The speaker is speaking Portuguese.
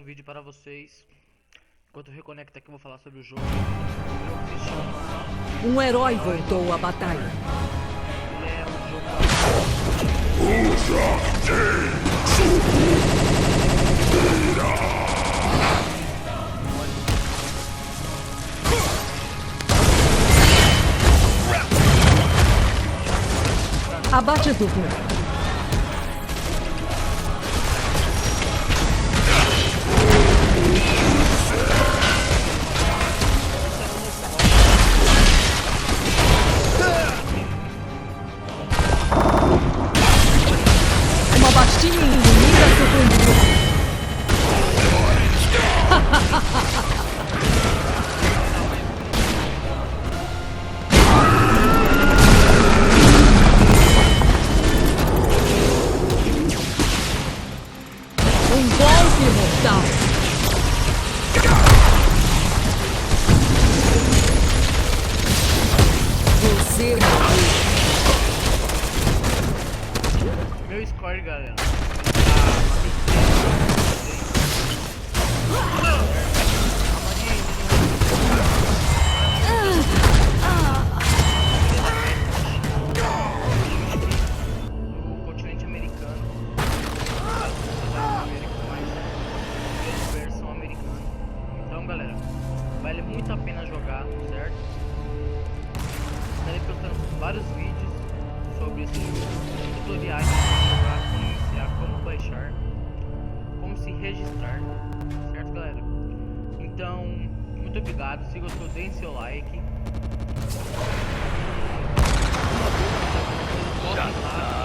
vídeo para vocês. Enquanto eu reconecto aqui, eu vou falar sobre o jogo. O jogo se chama... Um herói voltou à batalha. Ele é um jogo... Abate duplo. Uma bastinha inimiga surpreendida. Um golpe mortal. Você morreu. Meu score, galera. No continente americano. Versão americana. Então, galera, vale muito a pena jogar, certo? Estarei postando vários vídeos sobre esse jogo, tutoriais de como jogar, como iniciar, como baixar, como se registrar, certo, galera? Então, muito obrigado. Se gostou, deem seu like. Voltem lá.